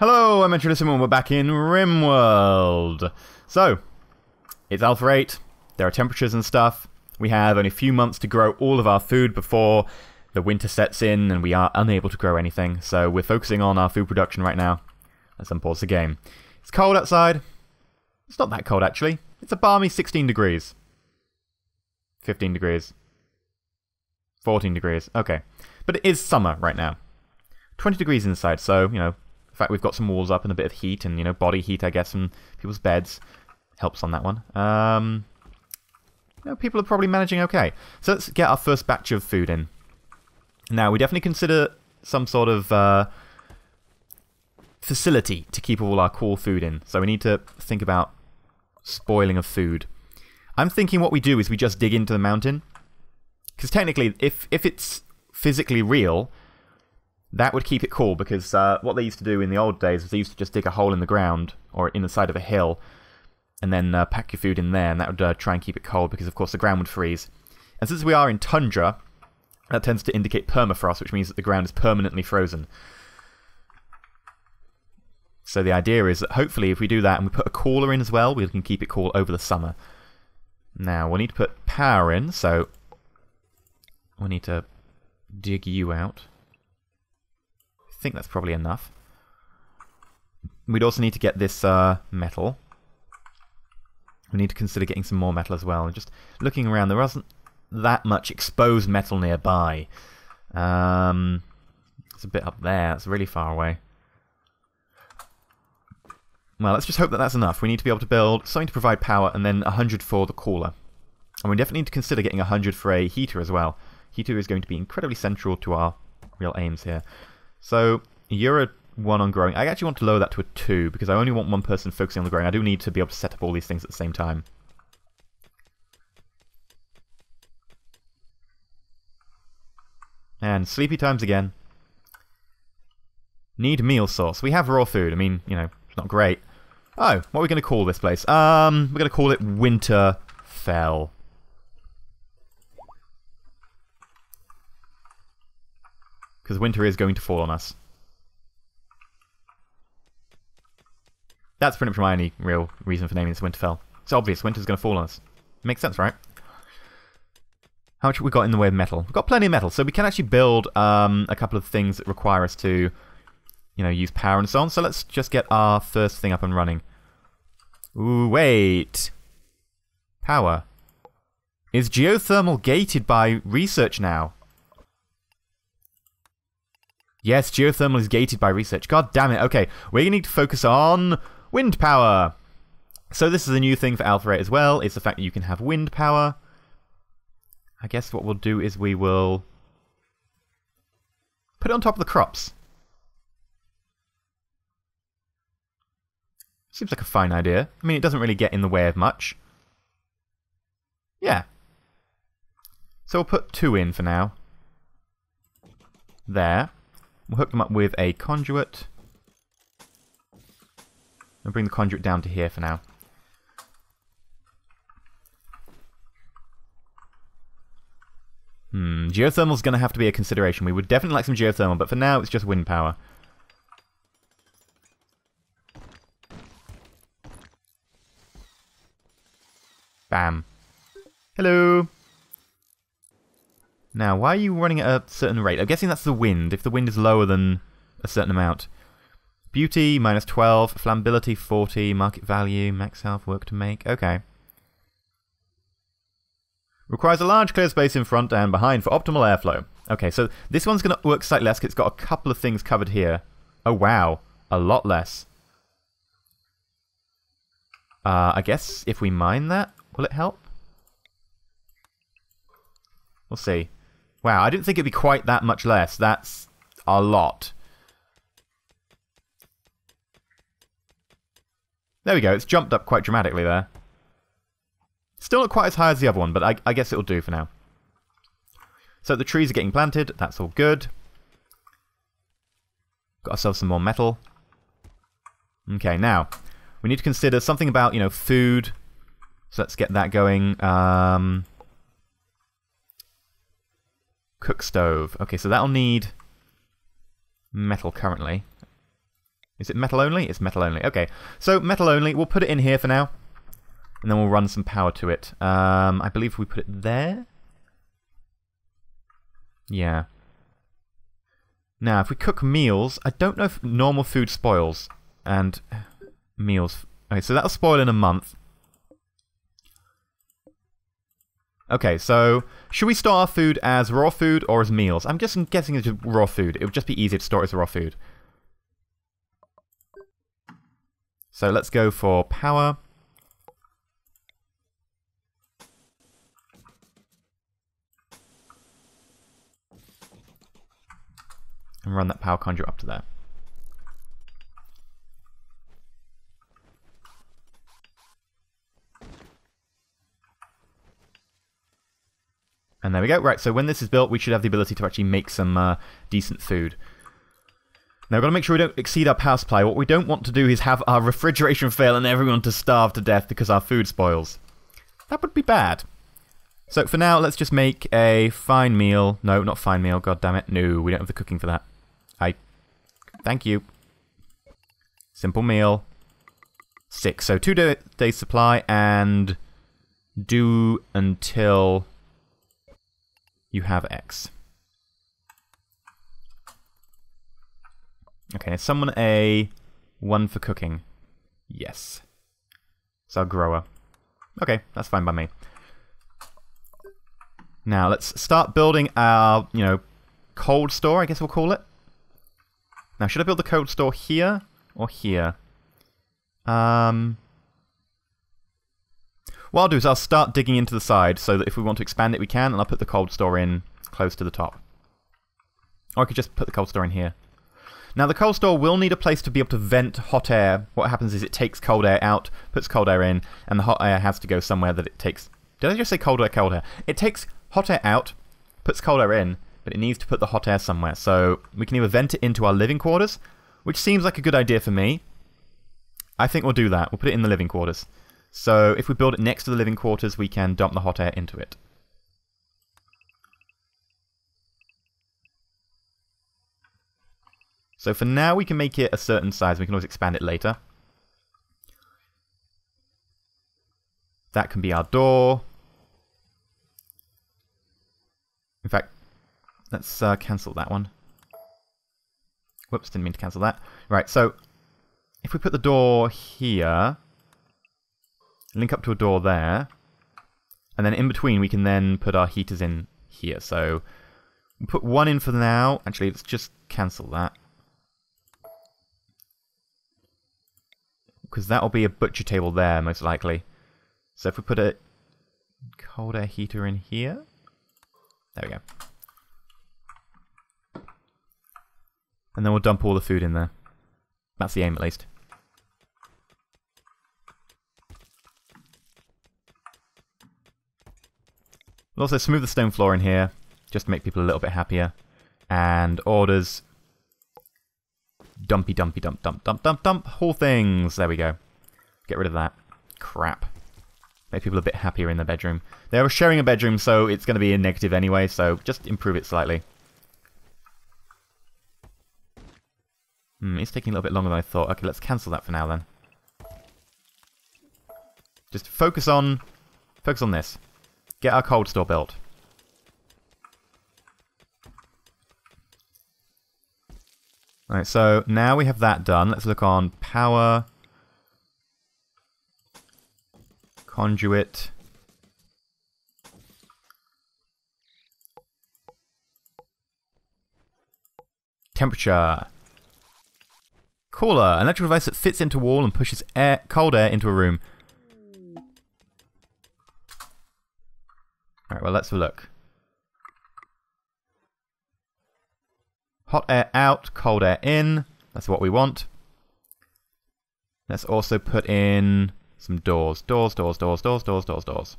Hello, I'm EnterElysium and we're back in RimWorld. So, it's Alpha 8, there are temperatures and stuff. We have only a few months to grow all of our food before the winter sets in and we are unable to grow anything. So we're focusing on our food production right now. Let's unpause the game. It's cold outside. It's not that cold actually. It's a balmy 16 degrees. 15 degrees. 14 degrees. Okay. But it is summer right now. 20 degrees inside, so, you know, in fact, we've got some walls up and a bit of heat and, you know, body heat, I guess, from people's beds. Helps on that one. You know, people are probably managing okay. So let's get our first batch of food in. Now, we definitely consider some sort of facility to keep all our cool food in. So we need to think about spoiling of food. I'm thinking what we do is we just dig into the mountain. Because technically, if it's physically real, that would keep it cool, because what they used to do in the old days was they used to just dig a hole in the ground, or in the side of a hill, and then pack your food in there, and that would try and keep it cold, because of course the ground would freeze. And since we are in tundra, that tends to indicate permafrost, which means that the ground is permanently frozen. So the idea is that hopefully if we do that and we put a cooler in as well, we can keep it cool over the summer. Now, we'll need to put power in, so we'll need to dig you out. I think that's probably enough. We'd also need to get this metal. We need to consider getting some more metal as well. And just looking around, there wasn't that much exposed metal nearby. It's a bit up there. It's really far away. Well, let's just hope that that's enough. We need to be able to build something to provide power, and then 100 for the cooler. And we definitely need to consider getting 100 for a heater as well. Heater is going to be incredibly central to our real aims here. So, you're a 1 on growing. I actually want to lower that to a 2, because I only want one person focusing on the growing. I do need to be able to set up all these things at the same time. And sleepy times again. Need meal source. We have raw food. I mean, you know, it's not great. Oh, what are we going to call this place? We're going to call it Winterfell. Because winter is going to fall on us. That's pretty much my only real reason for naming this Winterfell. It's obvious, winter's going to fall on us. Makes sense, right? How much have we got in the way of metal? We've got plenty of metal, so we can actually build a couple of things that require us to, you know, use power and so on. So let's just get our first thing up and running. Ooh, wait. Power. Is geothermal gated by research now? Yes, geothermal is gated by research. God damn it. Okay, we're going to need to focus on wind power. So this is a new thing for Alpha 8 as well. It's the fact that you can have wind power. I guess what we'll do is we will put it on top of the crops. Seems like a fine idea. I mean, it doesn't really get in the way of much. Yeah. So we'll put 2 in for now. There. We'll hook them up with a conduit. And bring the conduit down to here for now. Geothermal's going to have to be a consideration. We would definitely like some geothermal, but for now it's just wind power. Bam. Hello. Now, why are you running at a certain rate? I'm guessing that's the wind, if the wind is lower than a certain amount. Beauty, minus 12. Flammability, 40. Market value, max health, work to make. Okay. Requires a large clear space in front and behind for optimal airflow. Okay, so this one's going to work slightly less because it's got a couple of things covered here. Oh, wow. A lot less. I guess if we mine that, will it help? We'll see. Wow, I didn't think it'd be quite that much less. That's a lot. There we go. It's jumped up quite dramatically there. Still not quite as high as the other one, but I guess it'll do for now. So the trees are getting planted. That's all good. Got ourselves some more metal. Okay, now we need to consider something about, you know, food. So let's get that going. Cook stove. Okay, so that'll need metal currently. Is it metal only? It's metal only. Okay, so metal only. We'll put it in here for now. And then we'll run some power to it. I believe we put it there. Yeah. Now, if we cook meals, I don't know if normal food spoils. And meals. Okay, so that'll spoil in a month. Okay, so should we store our food as raw food or as meals? I'm just guessing it's raw food. It would just be easier to store it as raw food. So let's go for power. And run that power conduit up to there. And there we go. Right, so when this is built, we should have the ability to actually make some decent food. Now, we've got to make sure we don't exceed our power supply. What we don't want to do is have our refrigeration fail and everyone to starve to death because our food spoils. That would be bad. So for now, let's just make a fine meal. No, not fine meal. God damn it. No, we don't have the cooking for that. Thank you. Simple meal. 6. So 2 days supply and do until you have X. Okay, is someone a 1 for cooking? Yes. It's our grower. Okay, that's fine by me. Now, let's start building our, cold store, I guess we'll call it. Now, should I build the cold store here or here? What I'll do is I'll start digging into the side so that if we want to expand it, we can, and I'll put the cold store in close to the top. Or I could just put the cold store in here. Now, the cold store will need a place to be able to vent hot air. What happens is it takes cold air out, puts cold air in, and the hot air has to go somewhere that it takes... Did I just say cold air, cold air? It takes hot air out, puts cold air in, but it needs to put the hot air somewhere. So we can either vent it into our living quarters, which seems like a good idea for me. I think we'll do that. We'll put it in the living quarters. So if we build it next to the living quarters, we can dump the hot air into it. So for now, we can make it a certain size. We can always expand it later. That can be our door. In fact, let's cancel that one. Whoops, didn't mean to cancel that. Right, so if we put the door here, link up to a door there, and then in between we can then put our heaters in here. So we'll put one in for now. Actually, let's just cancel that. Because that'll be a butcher table there, most likely. So if we put a cold air heater in here, there we go. And then we'll dump all the food in there. That's the aim, at least. We'll also smooth the stone floor in here, just to make people a little bit happier. And orders. Dumpy, dumpy, dump, dump, dump, dump, dump. Whole things. There we go. Get rid of that. Crap. Make people a bit happier in their bedroom. They were sharing a bedroom, so it's going to be a negative anyway, so just improve it slightly. It's taking a little bit longer than I thought. Okay, let's cancel that for now then. Just focus on this. Get our cold store built. Alright, so now we have that done. Let's look on power, conduit, temperature, cooler, an electrical device that fits into a wall and pushes cold air into a room. Alright, well, let's have a look. Hot air out, cold air in. That's what we want. Let's also put in some doors. Doors, doors, doors, doors, doors, doors, doors.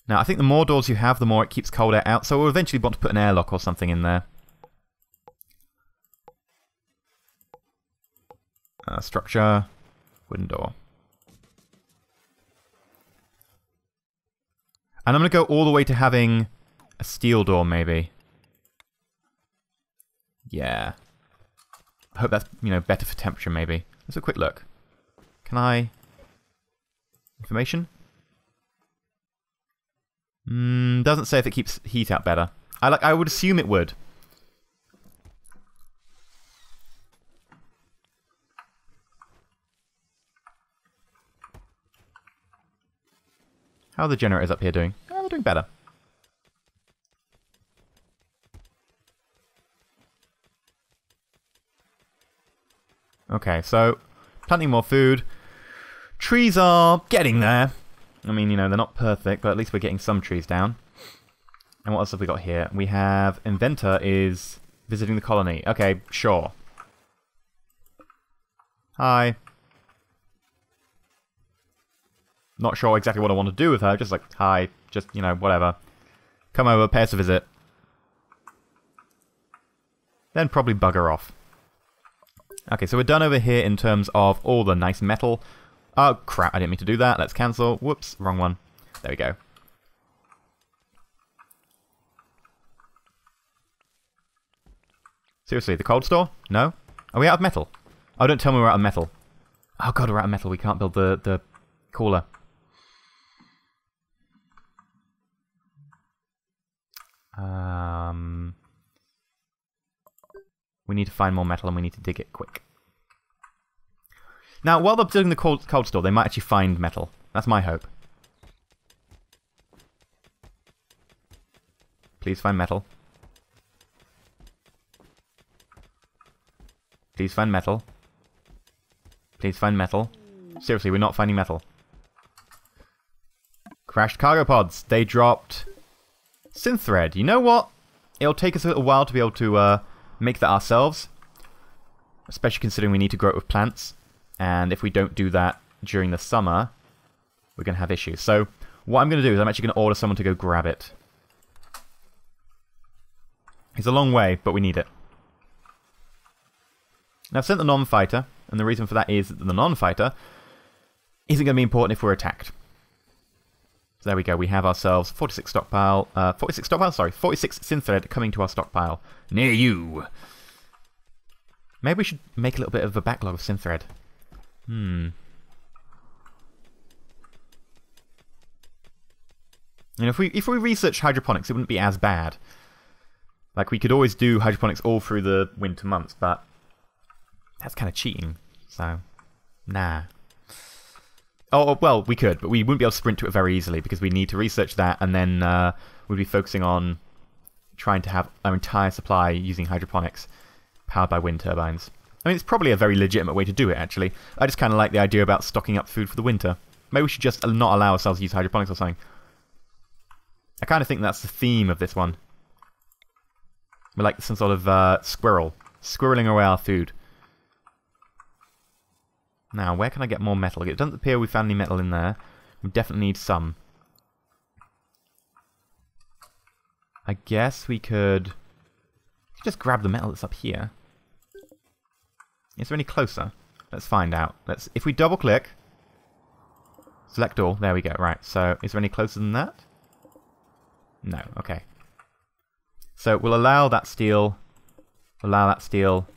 Now, I think the more doors you have, the more it keeps cold air out. So we'll eventually want to put an airlock or something in there. Structure. Wooden door. And I'm going to go all the way to having a steel door, maybe. Yeah. hope that's, you know, better for temperature, maybe. Let's have a quick look. Can I... Information? Doesn't say if it keeps heat out better. I would assume it would. How are the generators up here doing? Oh, they're doing better. Okay, so planting more food. Trees are getting there. I mean, you know, they're not perfect, but at least we're getting some trees down. And what else have we got here? We have Inventor is visiting the colony. Okay, sure. Hi. Not sure exactly what I want to do with her. Just like, hi. Just, you know, whatever. Come over, pay us a visit. Then probably bugger off. Okay, so we're done over here in terms of all the nice metal. Oh, crap, I didn't mean to do that. Let's cancel. Whoops, wrong one. There we go. Seriously, the cold store? No? Are we out of metal? Oh, don't tell me we're out of metal. Oh god, we're out of metal. We can't build the cooler. We need to find more metal and we need to dig it quick. Now, while they're building the cold store, they might actually find metal. That's my hope. Please find metal. Please find metal. Please find metal. Seriously, we're not finding metal. Crashed cargo pods. They dropped synth thread. You know what? It'll take us a little while to be able to make that ourselves. Especially considering we need to grow it with plants. And if we don't do that during the summer, we're going to have issues. So what I'm going to do is I'm actually going to order someone to go grab it. It's a long way, but we need it. Now, I've sent the non-fighter, and the reason for that is that the non-fighter isn't going to be important if we're attacked. So there we go, we have ourselves 46 stockpile, 46 synth thread coming to our stockpile. Near you! Maybe we should make a little bit of a backlog of synth thread. You know, if we research hydroponics, it wouldn't be as bad. Like, we could always do hydroponics all through the winter months, but that's kind of cheating, so nah. Oh, well, we could, but we wouldn't be able to sprint to it very easily because we need to research that, and then we'd be focusing on trying to have our entire supply using hydroponics powered by wind turbines. I mean, it's probably a very legitimate way to do it, actually. I just kind of like the idea about stocking up food for the winter. Maybe we should just not allow ourselves to use hydroponics or something. I kind of think that's the theme of this one. We're like some sort of squirrel, squirreling away our food. Now, where can I get more metal? It doesn't appear we found any metal in there. We definitely need some. I guess we could just grab the metal that's up here. Is there any closer? Let's find out. If we double click, select all. There we go. Right. So, is there any closer than that? No. Okay. So we'll allow that steel. Allow that steel.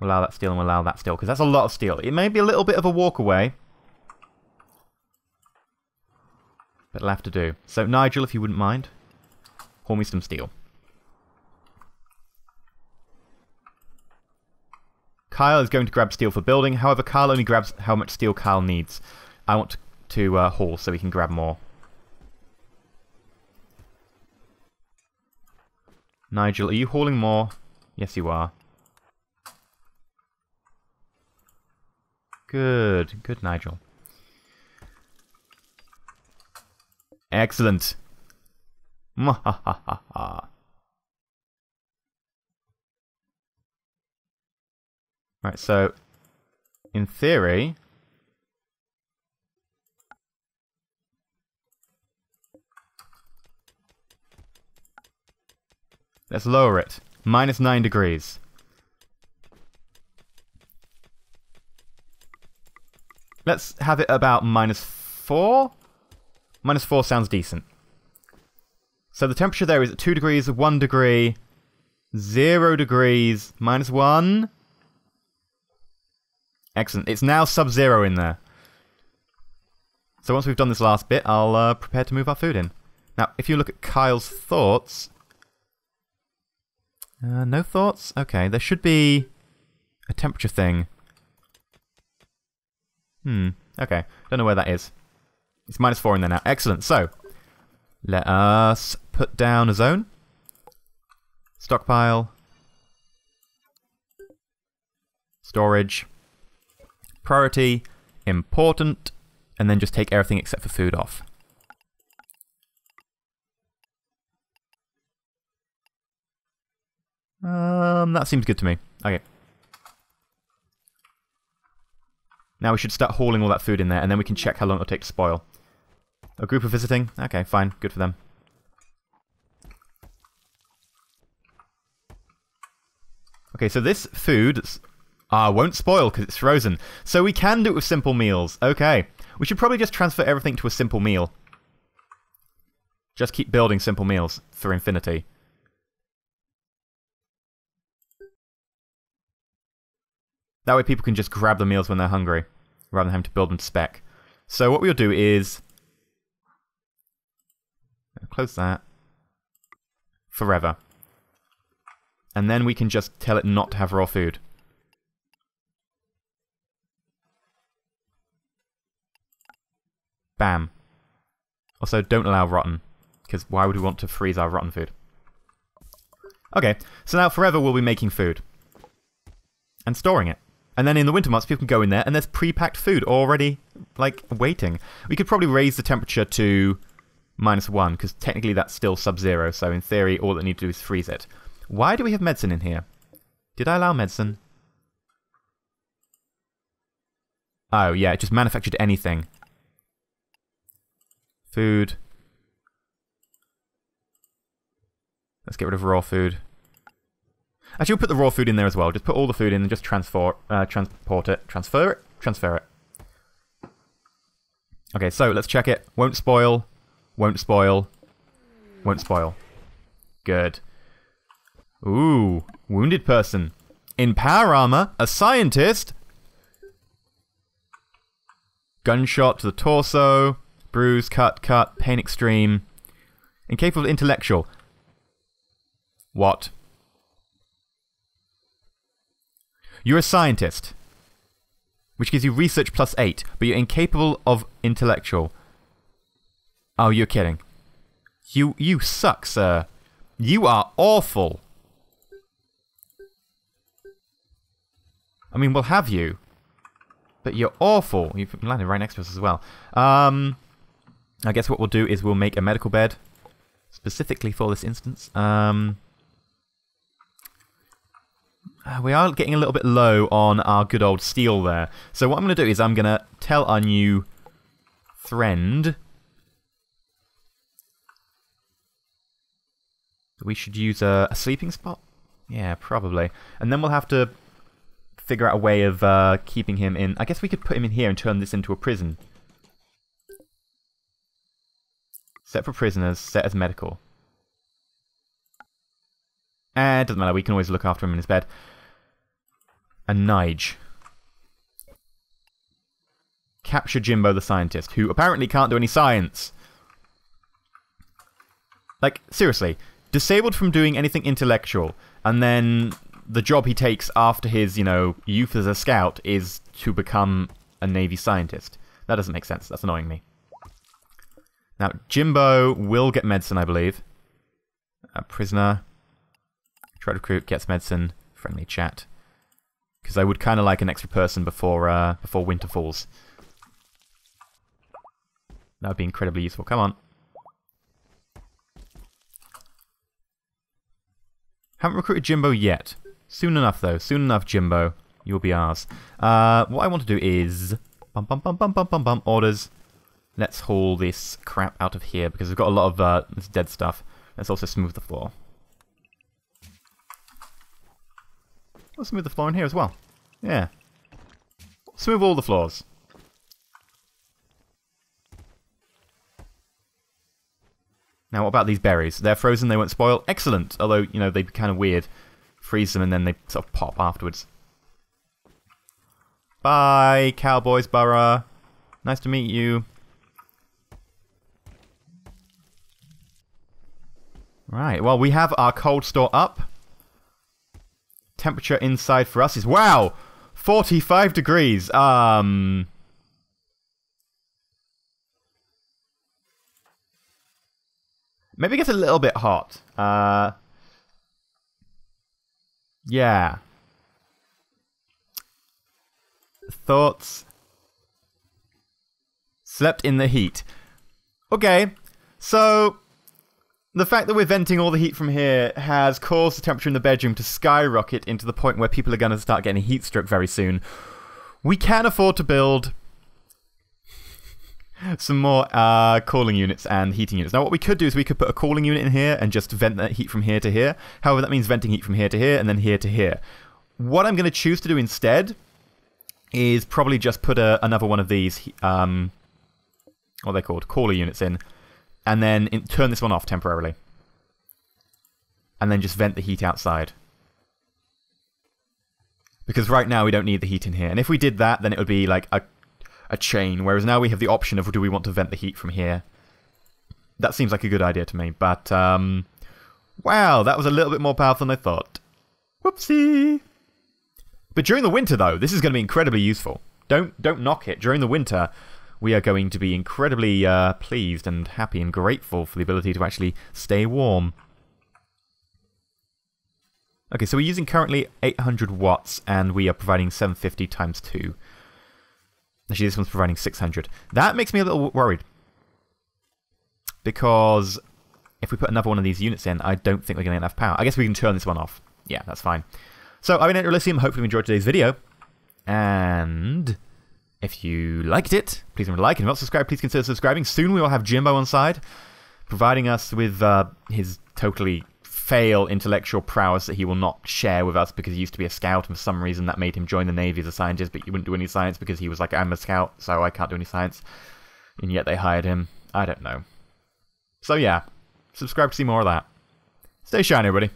Allow that steel, and we'll allow that steel, because that's a lot of steel. It may be a little bit of a walk away, but it'll have to do. So Nigel, if you wouldn't mind, haul me some steel. Kyle is going to grab steel for building. However, Kyle only grabs how much steel Kyle needs. I want to haul so we can grab more. Nigel, are you hauling more? Yes, you are. Good. Good, Nigel. Excellent. Right, so, in theory, let's lower it. -9 degrees. Let's have it about -4. -4 sounds decent. So the temperature there is at 2 degrees, 1 degree, 0 degrees, -1. Excellent. It's now sub-zero in there. So once we've done this last bit, I'll prepare to move our food in. Now, if you look at Kyle's thoughts... no thoughts? Okay, there should be a temperature thing. Okay. Don't know where that is. It's -4 in there now. Excellent. So, let us put down a zone. Stockpile. Storage. Priority. Important. And then just take everything except for food off. That seems good to me. Okay. Now we should start hauling all that food in there, and then we can check how long it'll take to spoil. A group of visiting? Okay, fine. Good for them. Okay, so this food won't spoil because it's frozen. So we can do it with simple meals. Okay. We should probably just transfer everything to a simple meal. Just keep building simple meals for infinity. That way people can just grab the meals when they're hungry, rather than having to build them to spec. So what we'll do is... close that. Forever. And then we can just tell it not to have raw food. Bam. Also, don't allow rotten, because why would we want to freeze our rotten food? Okay, so now forever we'll be making food. And storing it. And then in the winter months, people can go in there, and there's pre-packed food already, like, waiting. We could probably raise the temperature to -1, because technically that's still sub-zero, so in theory, all that need to do is freeze it. Why do we have medicine in here? Did I allow medicine? Oh, yeah, it just manufactured anything. Food. Let's get rid of raw food. Actually, we'll put the raw food in there as well. Just put all the food in and just transport it. Transfer it. Okay, so let's check it. Won't spoil. Won't spoil. Won't spoil. Good. Ooh, wounded person. In power armor, a scientist. Gunshot to the torso. Bruise, cut, pain extreme. Incapable intellectual. What? You're a scientist, which gives you research +8, but you're incapable of intellectual. Oh, you're kidding. You suck, sir. You are awful. I mean, we'll have you, but you're awful. You've landed right next to us as well. I guess what we'll do is we'll make a medical bed, specifically for this instance. We are getting a little bit low on our good old steel there. So what I'm going to do is I'm going to tell our new friend that we should use a sleeping spot. Yeah, probably. And then we'll have to figure out a way of keeping him in. I guess we could put him in here and turn this into a prison. Set for prisoners, set as medical. It doesn't matter, we can always look after him in his bed. And Nige. Capture Jimbo the scientist, who apparently can't do any science. Like, seriously. Disabled from doing anything intellectual, and then the job he takes after his, you know, youth as a scout is to become a Navy scientist. That doesn't make sense, that's annoying me. Now, Jimbo will get medicine, I believe. A prisoner. Try to recruit, gets medicine, friendly chat. Because I would kind of like an extra person before winter falls. That would be incredibly useful. Come on. Haven't recruited Jimbo yet. Soon enough, though. Soon enough, Jimbo. You'll be ours. What I want to do is... Orders. Let's haul this crap out of here, because we've got a lot of this dead stuff. Let's also smooth the floor. Let's smooth the floor in here as well. Yeah. Smooth all the floors. Now, what about these berries? They're frozen, they won't spoil. Excellent! Although, you know, they'd be kind of weird. Freeze them and then they sort of pop afterwards. Bye, Cowboys Borough. Nice to meet you. Right, well, we have our cold store up. Temperature inside for us is, wow, 45 degrees. Maybe it gets a little bit hot. Yeah. Thoughts? Slept in the heat. Okay, so the fact that we're venting all the heat from here has caused the temperature in the bedroom to skyrocket into the point where people are going to start getting heat stroke very soon. We can afford to build some more cooling units and heating units. Now, what we could do is we could put a cooling unit in here and just vent that heat from here to here. However, that means venting heat from here to here and then here to here. What I'm going to choose to do instead is probably just put another one of these, what are they called? Cooler units in. And then turn this one off temporarily. And then just vent the heat outside. Because right now we don't need the heat in here. And if we did that, then it would be like a chain. Whereas now we have the option of do we want to vent the heat from here. That seems like a good idea to me. But, wow, that was a little bit more powerful than I thought. Whoopsie! But during the winter, though, this is going to be incredibly useful. Don't knock it. During the winter, we are going to be incredibly pleased and happy and grateful for the ability to actually stay warm. Okay, so we're using currently 800 watts, and we are providing 750 times 2. Actually, this one's providing 600. That makes me a little worried. Because if we put another one of these units in, I don't think we're going to get enough power. I guess we can turn this one off. Yeah, that's fine. So, I've been EnterElysium. Hopefully you enjoyed today's video. And if you liked it, please remember to like. And if you're not subscribed, please consider subscribing. Soon we will have Jimbo on side, providing us with his totally fail intellectual prowess that he will not share with us because he used to be a scout, and for some reason that made him join the Navy as a scientist, but he wouldn't do any science because he was like, I'm a scout, so I can't do any science. And yet they hired him. I don't know. So yeah, subscribe to see more of that. Stay shiny, everybody.